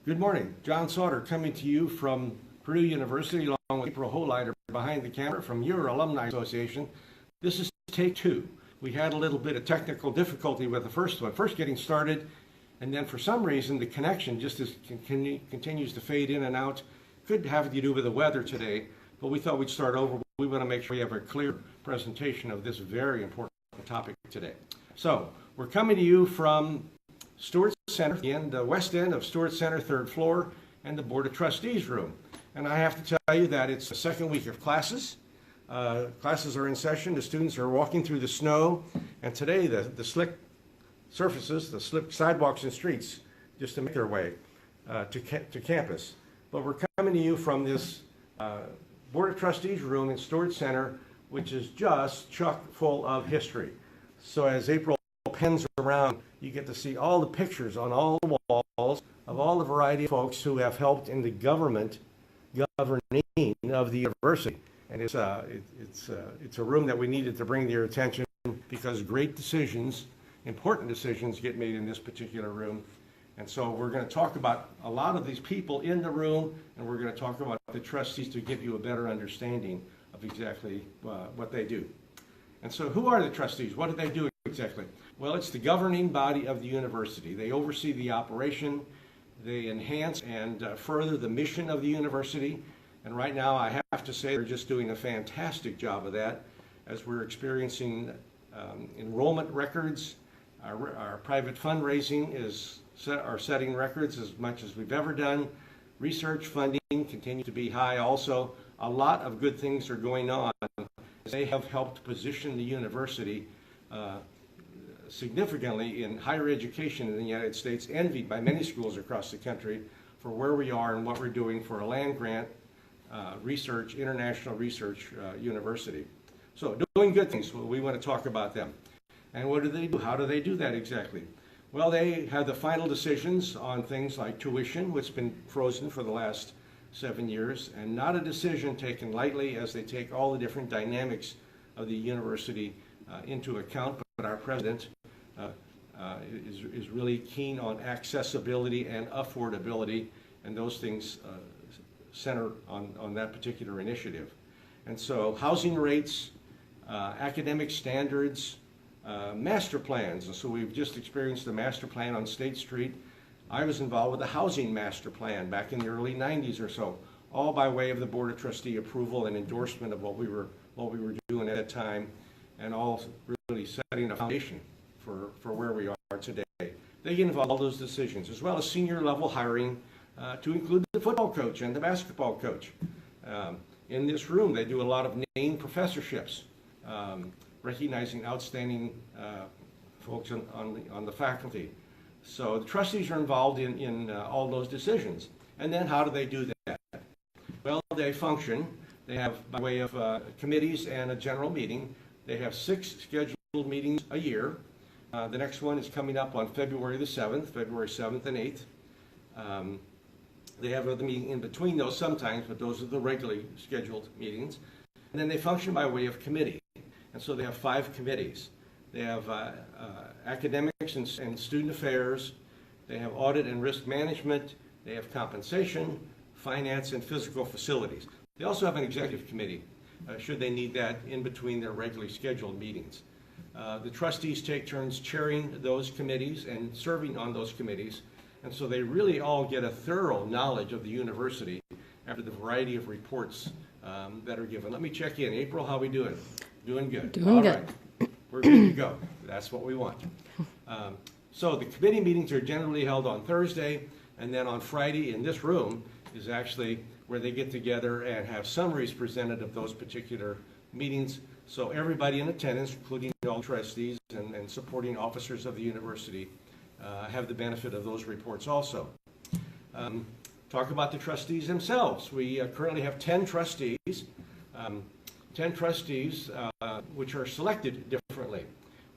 Good morning. John Sautter coming to you from Purdue University along with April Holider behind the camera from your Alumni Association. This is take two. We had a little bit of technical difficulty with the first one, first getting started, and then for some reason the connection just continues to fade in and out. Could have to do with the weather today, but we thought we'd start over. We want to make sure we have a clear presentation of this very important topic today. So we're coming to you from Stewart Center, the west end of Stewart Center, third floor, and the Board of Trustees room. And I have to tell you that it's the second week of classes. Classes are in session. The students are walking through the snow, and today the slick surfaces, the slick sidewalks and streets, just to make their way to campus. But we're coming to you from this Board of Trustees room in Stewart Center, which is just chock full of history. So as April pens around, you get to see all the pictures on all the walls of all the variety of folks who have helped in the governing of the university. And it's a room that we needed to bring to your attention because great decisions, important decisions, get made in this particular room. And so we're going to talk about a lot of these people in the room, and we're going to talk about the trustees to give you a better understanding of exactly what they do. And so who are the trustees? What do they do exactly? Well, it's the governing body of the university. They oversee the operation. They enhance and further the mission of the university. And right now, I have to say they're just doing a fantastic job of that as we're experiencing enrollment records. Our private fundraising are setting records as much as we've ever done. Research funding continues to be high also. A lot of good things are going on. They have helped position the university significantly in higher education in the United States, envied by many schools across the country for where we are and what we're doing for a land grant research, international research university. So doing good things, well, we want to talk about them. And what do they do? How do they do that exactly? Well, they have the final decisions on things like tuition, which has been frozen for the last 7 years, and not a decision taken lightly as they take all the different dynamics of the university into account. But our president is really keen on accessibility and affordability, and those things center on that particular initiative. And so housing rates, academic standards, master plans. And so we've just experienced the master plan on State Street. I was involved with the housing master plan back in the early 90s or so, all by way of the Board of Trustee approval and endorsement of what we were doing at that time, and all really setting a foundation for where we are today. They get involved in all those decisions, as well as senior level hiring to include the football coach and the basketball coach. In this room, they do a lot of named professorships, recognizing outstanding folks on the faculty. So the trustees are involved in all those decisions. And then how do they do that? Well, they function. They have, by way of committees and a general meeting, they have 6 scheduled meetings a year. The next one is coming up on February the 7th, February 7th and 8th. They have other meetings in between those sometimes, but those are the regularly scheduled meetings. And then they function by way of committee. And so they have 5 committees. They have academics and student affairs. They have audit and risk management. They have compensation, finance, and physical facilities. They also have an executive committee, should they need that in between their regularly scheduled meetings. The trustees take turns chairing those committees and serving on those committees. And so they really all get a thorough knowledge of the university after the variety of reports that are given. Let me check in. April, how are we doing? Doing good. Doing good. Right. We're good to go. That's what we want. So the committee meetings are generally held on Thursday, and then on Friday in this room is actually where they get together and have summaries presented of those particular meetings. So everybody in attendance, including all trustees and supporting officers of the university, have the benefit of those reports also. Talk about the trustees themselves. We currently have 10 trustees. 10 trustees which are selected differently.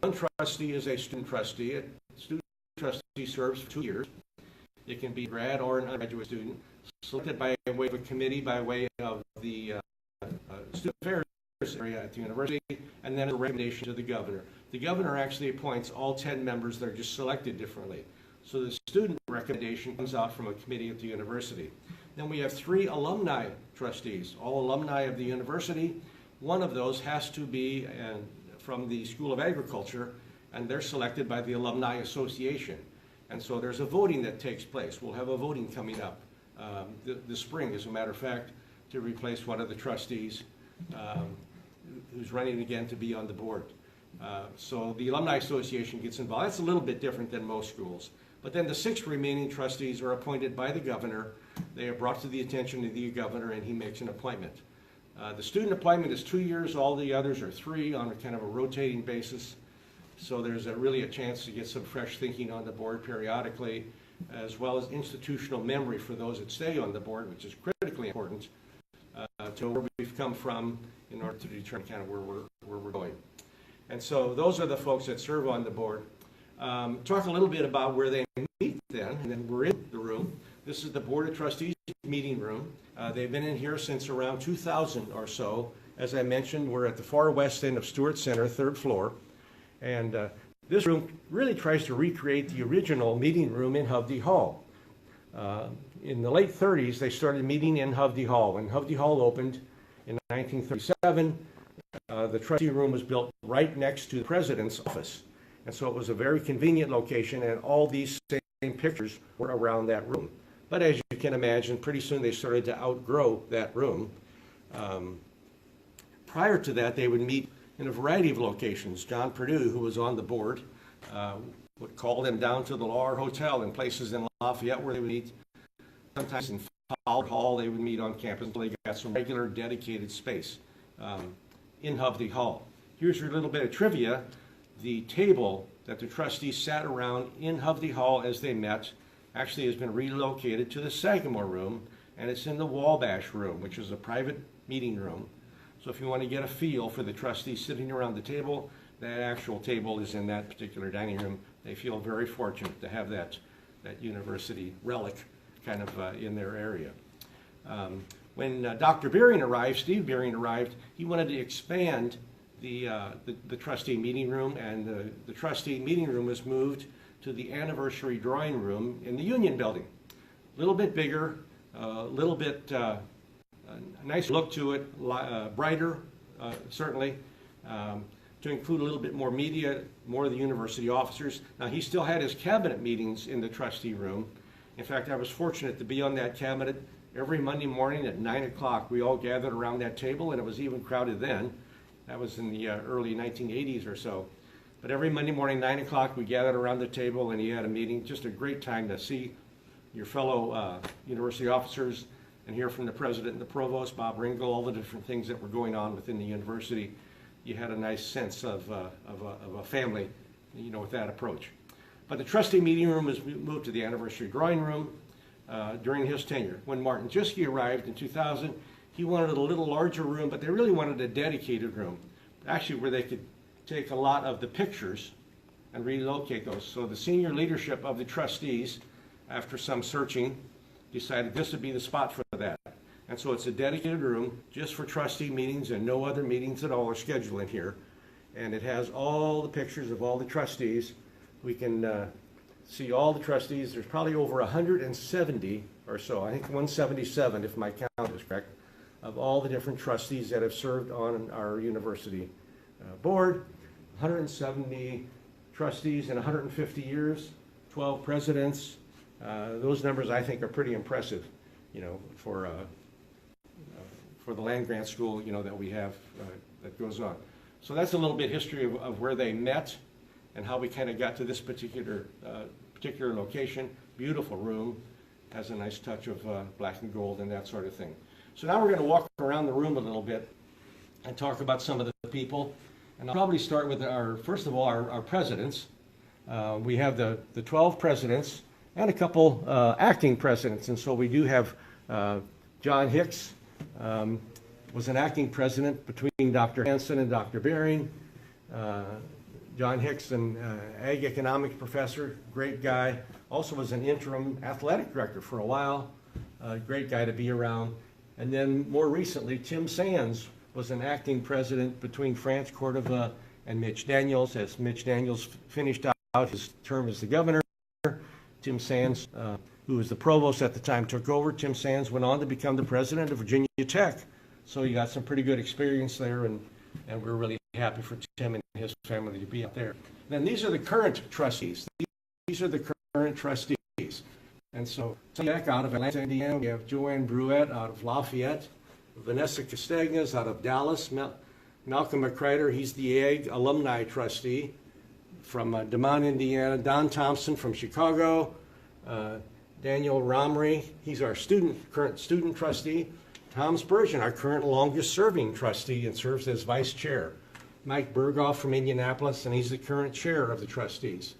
One trustee is a student trustee. A student trustee serves for 2 years. It can be a grad or an undergraduate student, selected by way of a committee by way of the student affairs area at the university, and then a recommendation to the governor. The governor actually appoints all 10 members. They're just selected differently. So the student recommendation comes out from a committee at the university. Then we have 3 alumni trustees, all alumni of the university. One of those has to be from the School of Agriculture, and they're selected by the Alumni Association. And so there's a voting that takes place. We'll have a voting coming up this spring, as a matter of fact, to replace one of the trustees who's running again to be on the board. So the Alumni Association gets involved. That's a little bit different than most schools. But then the 6 remaining trustees are appointed by the governor. They are brought to the attention of the governor, and he makes an appointment. The student appointment is 2 years. All the others are 3 on a kind of a rotating basis. So there's really a chance to get some fresh thinking on the board periodically, as well as institutional memory for those that stay on the board, which is critically important to where we've come from in order to determine kind of where we're going. And so those are the folks that serve on the board. Talk a little bit about where they meet then, and then we're in the room. This is the Board of Trustees meeting room. They've been in here since around 2000 or so. As I mentioned, we're at the far west end of Stewart Center, 3rd floor. And this room really tries to recreate the original meeting room in Hovde Hall. In the late 30s, they started meeting in Hovde Hall. When Hovde Hall opened in 1937, the trustee room was built right next to the president's office. And so it was a very convenient location, and all these same pictures were around that room. But as you can imagine, pretty soon they started to outgrow that room. Prior to that, they would meet in a variety of locations. John Purdue, who was on the board, would call them down to the Lahr Hotel and places in Lafayette where they would meet. Sometimes in Fowler Hall, they would meet on campus until they got some regular dedicated space in Hovde Hall. Here's your little bit of trivia. The table that the trustees sat around in Hovde Hall as they met actually has been relocated to the Sagamore room, and it's in the Wabash room, which is a private meeting room. So if you want to get a feel for the trustees sitting around the table, that actual table is in that particular dining room. They feel very fortunate to have that university relic kind of in their area. When Dr. Beering arrived, Steve Beering arrived, he wanted to expand the trustee meeting room, and the trustee meeting room was moved to the anniversary drawing room in the Union Building. A little bit bigger, a little bit a nice look to it, brighter, certainly, to include a little bit more media, more of the university officers. Now, he still had his cabinet meetings in the trustee room. In fact, I was fortunate to be on that cabinet every Monday morning at 9 o'clock. We all gathered around that table, and it was even crowded then. That was in the early 1980s or so. But every Monday morning, 9 o'clock, we gathered around the table, and he had a meeting. Just a great time to see your fellow university officers and hear from the president and the provost, Bob Ringel, all the different things that were going on within the university. You had a nice sense of a family, you know, with that approach. But the trustee meeting room was moved to the anniversary drawing room during his tenure. When Martin Jiske arrived in 2000, he wanted a little larger room, but they really wanted a dedicated room, actually where they could take a lot of the pictures and relocate those. So the senior leadership of the trustees, after some searching, decided this would be the spot for that. And so it's a dedicated room just for trustee meetings, and no other meetings at all are scheduled in here. And it has all the pictures of all the trustees. We can see all the trustees. There's probably over 170 or so, I think 177 if my count is correct, of all the different trustees that have served on our university board. 170 trustees in 150 years, 12 presidents. Those numbers I think are pretty impressive, you know, for the land grant school, you know, that we have that goes on. So that's a little bit history of where they met and how we kind of got to this particular location. Beautiful room, has a nice touch of black and gold and that sort of thing. So now we're going to walk around the room a little bit and talk about some of the people. And I'll probably start with first of all, our presidents. We have the 12 presidents and a couple acting presidents. And so we do have John Hicks, was an acting president between Dr. Hansen and Dr. Beering. John Hicks, an ag economics professor, great guy. Also was an interim athletic director for a while. Great guy to be around. And then more recently, Tim Sands was an acting president between France Cordova and Mitch Daniels. As Mitch Daniels finished out his term as the governor, Tim Sands, who was the provost at the time, took over. Tim Sands went on to become the president of Virginia Tech. So he got some pretty good experience there, and we're really happy for Tim and his family to be out there. Then these are the current trustees. These are the current trustees. And so Jack out of Atlanta, Indiana. We have Joanne Bruette out of Lafayette. Vanessa Castagnas out of Dallas. Malcolm McCrider, he's the Ag alumni trustee from DeMont, Indiana. Don Thompson from Chicago. Daniel Romrey, he's our current student trustee. Tom Spurgeon, our current longest serving trustee and serves as vice chair. Mike Berghoff from Indianapolis, and he's the current chair of the trustees.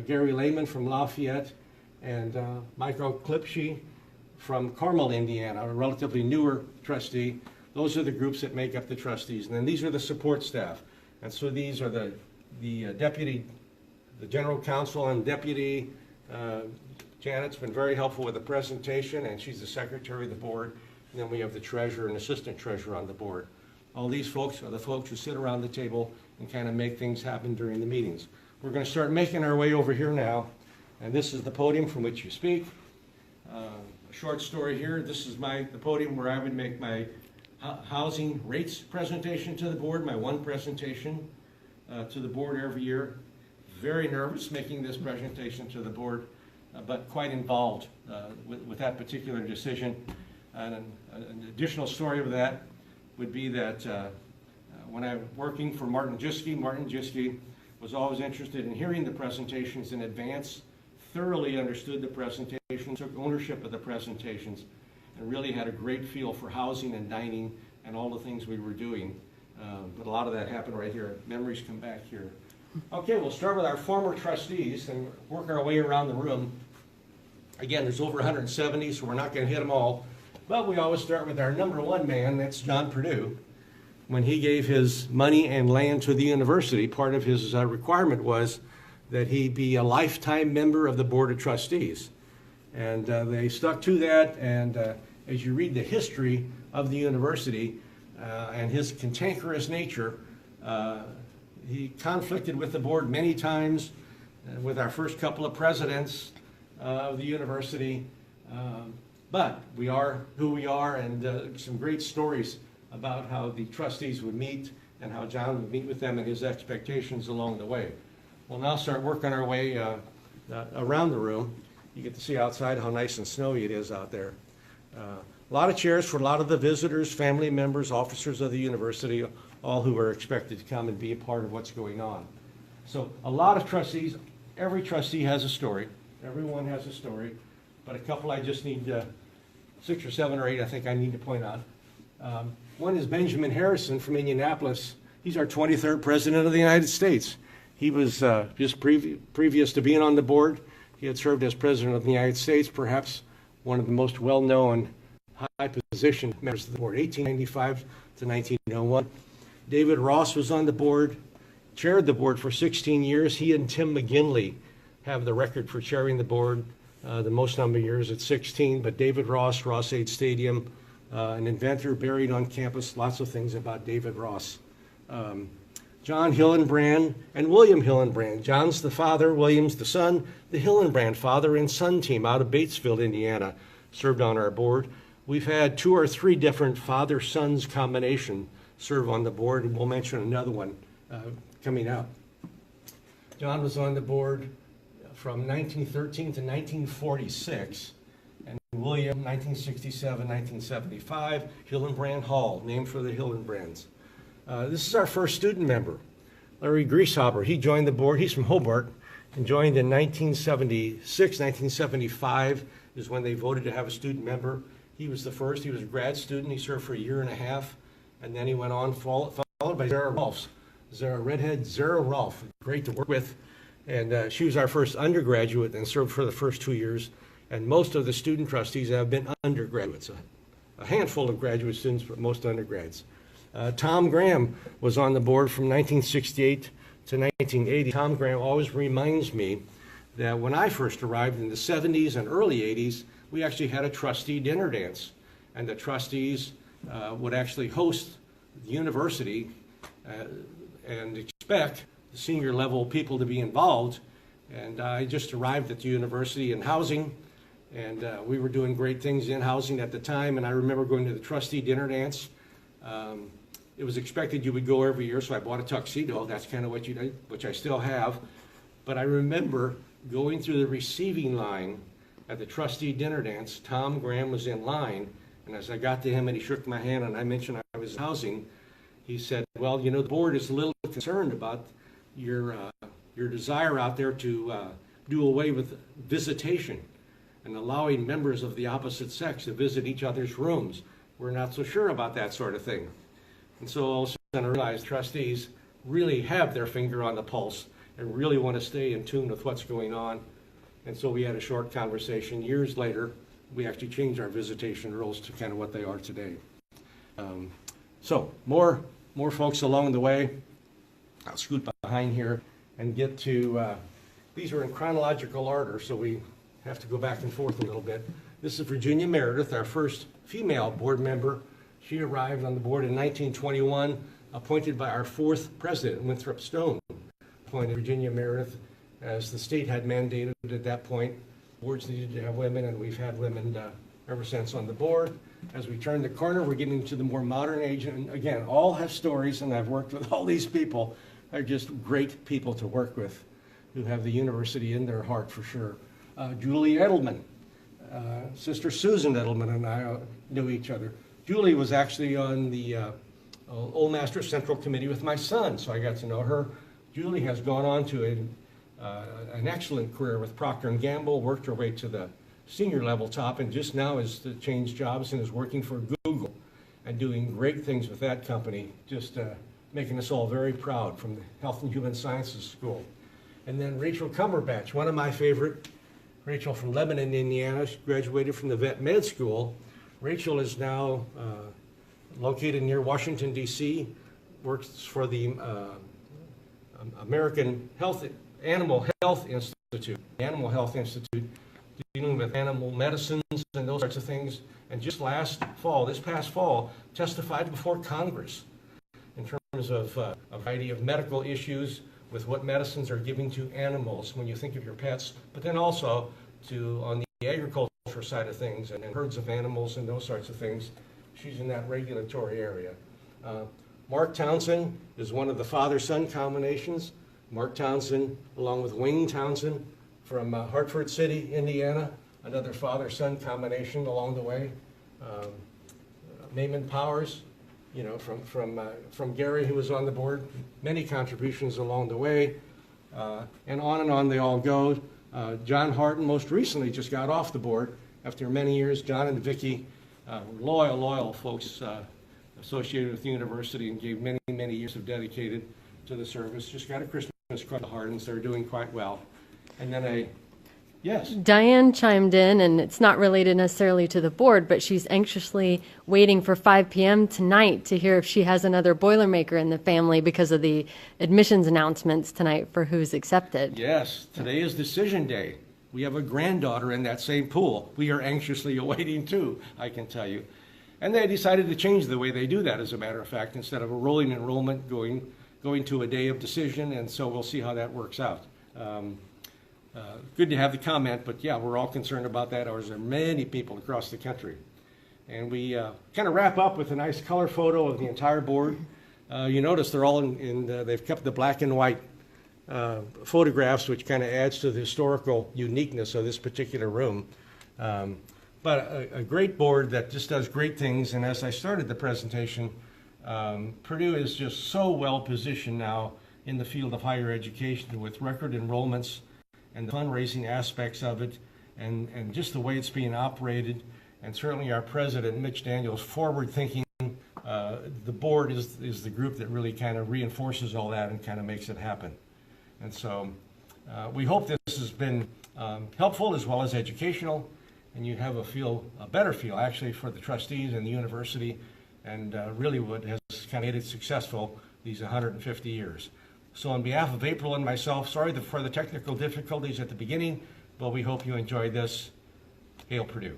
Gary Lehman from Lafayette, and Michael Klipsche from Carmel, Indiana, a relatively newer trustee. Those are the groups that make up the trustees. And then these are the support staff. And so these are the general counsel and deputy. Janet's been very helpful with the presentation, and she's the secretary of the board. And then we have the treasurer and assistant treasurer on the board. All these folks are the folks who sit around the table and kind of make things happen during the meetings. We're going to start making our way over here now, and this is the podium from which you speak. A short story here. This is the podium where I would make my housing rates presentation to the board, my one presentation to the board every year. Very nervous making this presentation to the board, but quite involved with that particular decision. And an additional story of that would be that when I'm working for Martin Jiske was always interested in hearing the presentations in advance, thoroughly understood the presentation, took ownership of the presentations, and really had a great feel for housing and dining and all the things we were doing. But a lot of that happened right here. Memories come back here. Okay, we'll start with our former trustees and work our way around the room. Again, there's over 170, so we're not going to hit them all. But we always start with our number one man, that's John Purdue. When he gave his money and land to the university, part of his requirement was that he be a lifetime member of the Board of Trustees. And they stuck to that, and as you read the history of the university and his cantankerous nature, he conflicted with the board many times, with our first couple of presidents of the university. But we are who we are, and some great stories about how the trustees would meet and how John would meet with them and his expectations along the way. We'll now start working our way around the room. You get to see outside how nice and snowy it is out there. A lot of chairs for a lot of the visitors, family members, officers of the university, all who are expected to come and be a part of what's going on. So a lot of trustees, every trustee has a story. Everyone has a story. But a couple I just need 6 or 7 or 8 I think I need to point out. One is Benjamin Harrison from Indianapolis. He's our 23rd President of the United States. He was just previous to being on the board, he had served as President of the United States, perhaps one of the most well-known high-position members of the board, 1895 to 1901. David Ross was on the board, chaired the board for 16 years. He and Tim McGinley have the record for chairing the board, the most number of years at 16, but David Ross, Ross-Ade Stadium, an inventor buried on campus, lots of things about David Ross. John Hillenbrand and William Hillenbrand. John's the father, William's the son. The Hillenbrand father and son team out of Batesville, Indiana, served on our board. We've had 2 or 3 different father-sons combination serve on the board, and we'll mention another one coming up. John was on the board from 1913 to 1946, and William, 1967, 1975, Hillenbrand Hall, named for the Hillenbrands. This is our first student member, Larry Grieshaber. He joined the board. He's from Hobart and joined in 1976. 1975 is when they voted to have a student member. He was the first. He was a grad student. He served for 1.5 years, and then he went on, followed by Zara Rolfs. Redhead Zara Rolf, great to work with. And she was our first undergraduate and served for the first 2 years. And most of the student trustees have been undergraduates, a handful of graduate students, but most undergrads. Tom Graham was on the board from 1968 to 1980. Tom Graham always reminds me that when I first arrived in the 70s and early 80s, we actually had a trustee dinner dance. And the trustees would actually host the university and expect the senior level people to be involved. And I just arrived at the university in housing, and we were doing great things in housing at the time. And I remember going to the trustee dinner dance. It was expected you would go every year, so I bought a tuxedo. That's kind of what you did, which I still have. But I remember going through the receiving line at the trustee dinner dance. Tom Graham was in line, and as I got to him and he shook my hand and I mentioned I was in housing, he said, well, you know, the board is a little concerned about your desire out there to do away with visitation and allowing members of the opposite sex to visit each other's rooms. We're not so sure about that sort of thing. And so all of a sudden I realized trustees really have their finger on the pulse and really want to stay in tune with what's going on. And so we had a short conversation. Years later, we actually changed our visitation rules to kind of what they are today. So more folks along the way. I'll scoot behind here and get to, these are in chronological order, so we have to go back and forth a little bit. This is Virginia Meredith, our first female board member. She arrived on the board in 1921, appointed by our fourth president, Winthrop Stone. Appointed Virginia Meredith, as the state had mandated at that point. Boards needed to have women, and we've had women ever since on the board. As we turn the corner, we're getting to the more modern age, and again, all have stories, and I've worked with all these people. They're just great people to work with, who have the university in their heart for sure. Julie Edelman, Sister Susan Edelman and I knew each other. Julie was actually on the Old Master Central Committee with my son, so I got to know her. Julie has gone on to an excellent career with Procter & Gamble, worked her way to the senior level top, and just now has changed jobs and is working for Google and doing great things with that company, just making us all very proud from the Health and Human Sciences School. And then Rachel Cumberbatch, one of my favorite. Rachel from Lebanon, Indiana. She graduated from the Vet Med School. Rachel is now located near Washington, D.C., works for the American Animal Health Institute, dealing with animal medicines and those sorts of things. And just this past fall, testified before Congress in terms of a variety of medical issues with what medicines are giving to animals when you think of your pets, but then also on the agriculture side of things and herds of animals and those sorts of things. She's in that regulatory area. Mark Townsend is one of the father-son combinations. Mark Townsend, along with Wayne Townsend from Hartford City, Indiana, another father-son combination along the way. Mayman Powers, you know, from Gary, who was on the board, many contributions along the way, and on they all go. John Harden most recently just got off the board after many years. John and Vicki, loyal folks associated with the university and gave many years of dedicated to the service. Just got a Christmas card to Hardens. They're doing quite well. And then yes. Diane chimed in, and it's not related necessarily to the board, but she's anxiously waiting for 5 p.m. tonight to hear if she has another Boilermaker in the family because of the admissions announcements tonight for who's accepted. Yes, today is decision day. We have a granddaughter in that same pool. We are anxiously awaiting too, I can tell you. And they decided to change the way they do that, as a matter of fact, instead of a rolling enrollment going to a day of decision, and so we'll see how that works out. Good to have the comment, but yeah, we're all concerned about that. There are many people across the country. And we kind of wrap up with a nice color photo of the entire board. You notice they're all they've kept the black and white photographs, which kind of adds to the historical uniqueness of this particular room. But a great board that just does great things. And as I started the presentation, Purdue is just so well positioned now in the field of higher education with record enrollments and the fundraising aspects of it, and just the way it's being operated. And certainly our president, Mitch Daniels, forward-thinking. The board is the group that really kind of reinforces all that and kind of makes it happen. And so we hope this has been helpful as well as educational, and you have a better feel actually for the trustees and the university, and really what has kind of made it successful these 150 years. So on behalf of April and myself, sorry for the technical difficulties at the beginning, but we hope you enjoyed this. Hail Purdue.